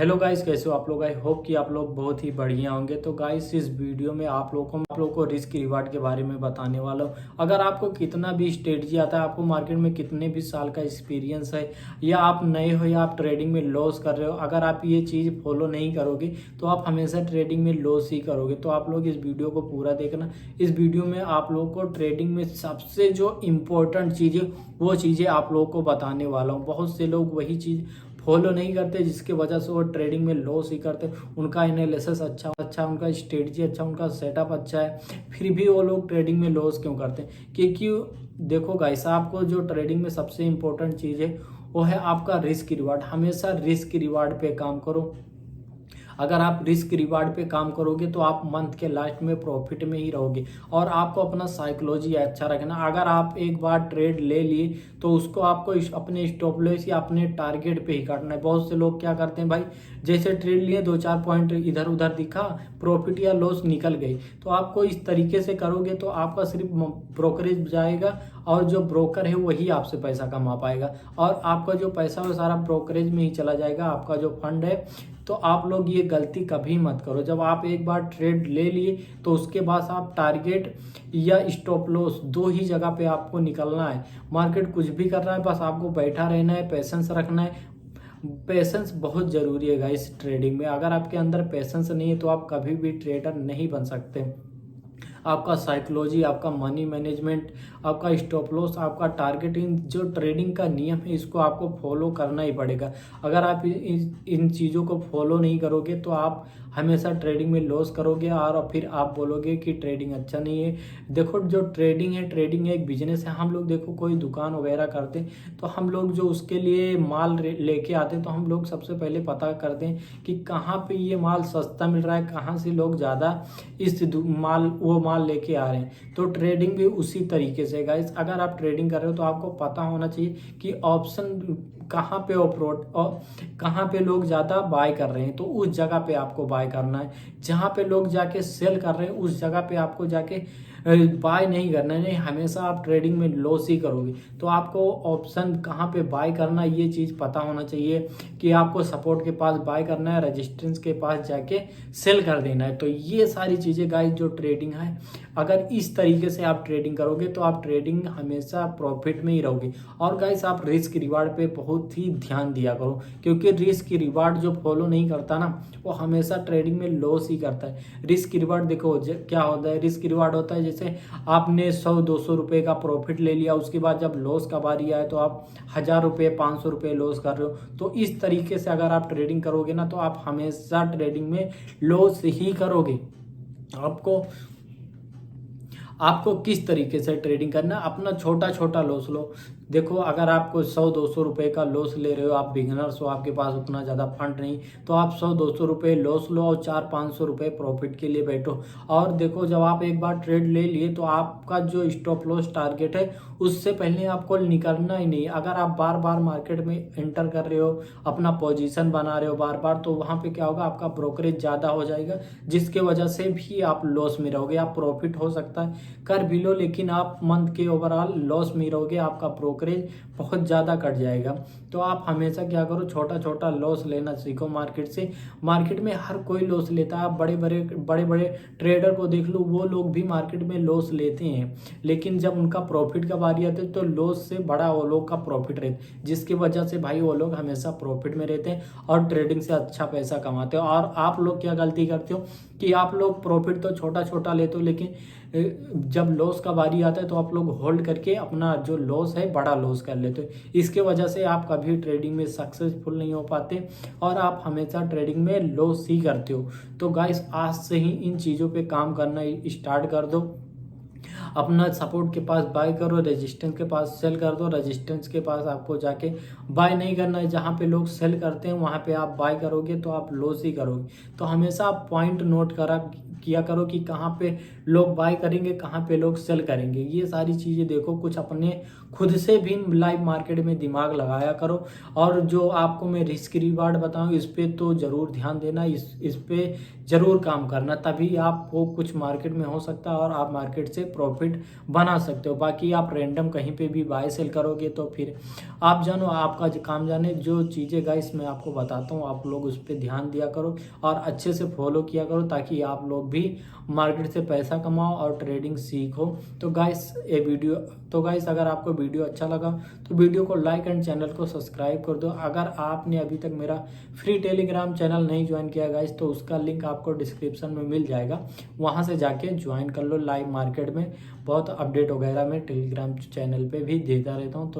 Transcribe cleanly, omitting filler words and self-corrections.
Hello guys, कैसे हो आप लोग। आई होप कि आप लोग बहुत ही बढ़िया होंगे। तो गाइस, इस वीडियो में आप लोगों को रिस्क रिवार्ड के बारे में बताने वाला हूँ। अगर आपको कितना भी स्ट्रेटजी आता है, आपको मार्केट में कितने भी साल का एक्सपीरियंस है, या आप नए हो या आप ट्रेडिंग में लॉस कर रहे हो, अगर आप ये चीज़ फॉलो नहीं करोगे तो आप हमेशा ट्रेडिंग में लॉस ही करोगे। तो आप लोग इस वीडियो को पूरा देखना। इस वीडियो में आप लोगों को ट्रेडिंग में सबसे जो इम्पोर्टेंट चीज़ है वो चीज़ें आप लोगों को बताने वाला हूँ। बहुत से लोग वही चीज़ फॉलो नहीं करते जिसकी वजह से वो ट्रेडिंग में लॉस ही करते। उनका एनालिसिस अच्छा, उनका स्ट्रेटजी अच्छा, उनका सेटअप अच्छा है, फिर भी वो लोग ट्रेडिंग में लॉस क्यों करते हैं? क्योंकि देखो गाइस, आपको जो ट्रेडिंग में सबसे इंपॉर्टेंट चीज़ है वो है आपका रिस्क रिवार्ड। हमेशा रिस्क रिवार्ड पे काम करो। अगर आप रिस्क रिवार्ड पे काम करोगे तो आप मंथ के लास्ट में प्रॉफिट में ही रहोगे। और आपको अपना साइकोलॉजी अच्छा रखना। अगर आप एक बार ट्रेड ले लिए तो उसको आपको अपने स्टॉप लॉस या अपने टारगेट पे ही काटना है। बहुत से लोग क्या करते हैं भाई, जैसे ट्रेड लिए 2-4 पॉइंट इधर उधर दिखा, प्रॉफिट या लॉस निकल गई। तो आपको इस तरीके से करोगे तो आपका सिर्फ ब्रोकरेज जाएगा और जो ब्रोकर है वही आपसे पैसा कमा पाएगा, और आपका जो पैसा है सारा ब्रोकरेज में ही चला जाएगा, आपका जो फंड है। तो आप लोग ये गलती कभी मत करो। जब आप एक बार ट्रेड ले लिए तो उसके बाद आप टारगेट या स्टॉप लॉस दो ही जगह पे आपको निकलना है। मार्केट कुछ भी कर रहा है, बस आपको बैठा रहना है, पेशेंस रखना है। पेशेंस बहुत ज़रूरी है गाइस ट्रेडिंग में। अगर आपके अंदर पेशेंस नहीं है तो आप कभी भी ट्रेडर नहीं बन सकते। आपका साइकोलॉजी, आपका मनी मैनेजमेंट, आपका स्टॉप लॉस, आपका टारगेटिंग, जो ट्रेडिंग का नियम है इसको आपको फॉलो करना ही पड़ेगा। अगर आप इन चीज़ों को फॉलो नहीं करोगे तो आप हमेशा ट्रेडिंग में लॉस करोगे और फिर आप बोलोगे कि ट्रेडिंग अच्छा नहीं है। देखो, जो ट्रेडिंग है एक बिजनेस है। हम लोग देखो कोई दुकान वगैरह करते हैं तो हम लोग जो उसके लिए माल लेके आते हैं तो हम लोग सबसे पहले पता करते हैं कि कहाँ पे ये माल सस्ता मिल रहा है, कहाँ से लोग ज़्यादा वो माल लेके आ रहे हैं। तो ट्रेडिंग भी उसी तरीके से गाइस। अगर आप ट्रेडिंग कर रहे हो तो आपको पता होना चाहिए कि ऑप्शन कहाँ पे अप्रोच और कहाँ पे लोग ज़्यादा बाय कर रहे हैं, तो उस जगह पे आपको बाय करना है। जहाँ पे लोग जाके सेल कर रहे हैं उस जगह पे आपको जाके बाय नहीं करना है। नहीं, हमेशा आप ट्रेडिंग में लॉस ही करोगे। तो आपको ऑप्शन कहाँ पे बाय करना है ये चीज़ पता होना चाहिए कि आपको सपोर्ट के पास बाय करना है, रेजिस्टेंस के पास जाके सेल कर देना है। तो ये सारी चीज़ें गाइस जो ट्रेडिंग है, अगर इस तरीके से आप ट्रेडिंग करोगे तो आप ट्रेडिंग हमेशा प्रॉफिट में ही रहोगे। और गाइस, आप रिस्क रिवार्ड पे बहुत ही ध्यान दिया करो, क्योंकि रिस्क रिवार्ड जो फॉलो नहीं करता ना वो हमेशा ट्रेडिंग में लॉस ही करता है। रिस्क रिवार्ड देखो क्या होता है। रिस्क रिवार्ड होता है जैसे आपने 100-200 रुपये का प्रॉफिट ले लिया, उसके बाद जब लॉस का बारी आए तो आप 1000 रुपये 500 रुपये लॉस कर रहे हो। तो इस तरीके से अगर आप ट्रेडिंग करोगे ना तो आप हमेशा ट्रेडिंग में लॉस ही करोगे। आपको आपको किस तरीके से ट्रेडिंग करना, अपना छोटा छोटा लॉस लो। देखो, अगर आपको 100-200 रुपये का लॉस ले रहे हो, आप बिगनर्स हो, आपके पास उतना ज़्यादा फंड नहीं, तो आप 100-200 रुपये लॉस लो और 400-500 रुपये प्रॉफिट के लिए बैठो। और देखो, जब आप एक बार ट्रेड ले लिए तो आपका जो स्टॉप लॉस टारगेट है उससे पहले आपको निकलना ही नहीं। अगर आप बार बार मार्केट में एंटर कर रहे हो, अपना पोजीशन बना रहे हो बार बार, तो वहाँ पे क्या होगा, आपका ब्रोकरेज ज़्यादा हो जाएगा, जिसके वजह से भी आप लॉस में रहोगे। आप प्रॉफिट हो सकता है कर भी लो, लेकिन आप मंथ के ओवरऑल लॉस में रहोगे, आपका ब्रोकरेज बहुत ज़्यादा कट जाएगा। तो आप हमेशा क्या करो, छोटा छोटा लॉस लेना सीखो मार्केट से। मार्केट में हर कोई लॉस लेता है। आप बड़े बड़े ट्रेडर को देख लो, वो लोग भी मार्केट में लॉस लेते हैं, लेकिन जब उनका प्रॉफिट का बारी आती है तो लॉस से बड़ा वो लोग का प्रॉफिट रहता है, जिसकी वजह से भाई वो लोग हमेशा प्रॉफिट में रहते हैं और ट्रेडिंग से अच्छा पैसा कमाते हो। और आप लोग क्या गलती करते हो कि आप लोग प्रॉफिट तो छोटा छोटा लेते हो, लेकिन जब लॉस का बारी आता है तो आप लोग होल्ड करके अपना जो लॉस है बड़ा लॉस कर लेते हो। इसके वजह से आप कभी ट्रेडिंग में सक्सेसफुल नहीं हो पाते और आप हमेशा ट्रेडिंग में लॉस ही करते हो। तो गाइस, आज से ही इन चीज़ों पे काम करना स्टार्ट कर दो। अपना सपोर्ट के पास बाय करो, रेजिस्टेंस के पास सेल कर दो। रेजिस्टेंस के पास आपको जाके बाय नहीं करना है, जहाँ पे लोग सेल करते हैं वहाँ पे आप बाय करोगे तो आप लॉस ही करोगे। तो हमेशा आप पॉइंट नोट किया करो कि कहाँ पे लोग बाय करेंगे, कहाँ पे लोग सेल करेंगे। ये सारी चीज़ें देखो, कुछ अपने खुद से भी लाइव मार्केट में दिमाग लगाया करो। और जो आपको मैं रिस्क रिवार्ड बताऊँ इस पे तो ज़रूर ध्यान देना, इस पे ज़रूर काम करना, तभी आपको कुछ मार्केट में हो सकता है और आप मार्केट से प्रॉफिट प्रॉफिट बना सकते हो। बाकी आप रैंडम कहीं पे भी बाय सेल करोगे तो फिर आप जानो, आपका काम जाने। जो चीज़ें गाइस मैं आपको बताता हूँ आप लोग उस पर ध्यान दिया करो और अच्छे से फॉलो किया करो, ताकि आप लोग भी मार्केट से पैसा कमाओ और ट्रेडिंग सीखो। तो गाइस अगर आपको वीडियो अच्छा लगा तो वीडियो को लाइक एंड चैनल को सब्सक्राइब कर दो। अगर आपने अभी तक मेरा फ्री टेलीग्राम चैनल नहीं ज्वाइन किया गाइस तो उसका लिंक आपको डिस्क्रिप्शन में मिल जाएगा, वहां से जाके ज्वाइन कर लो। लाइव मार्केट में बहुत अपडेट वगैरह मैं टेलीग्राम चैनल पे भी देता रहता हूँ। तो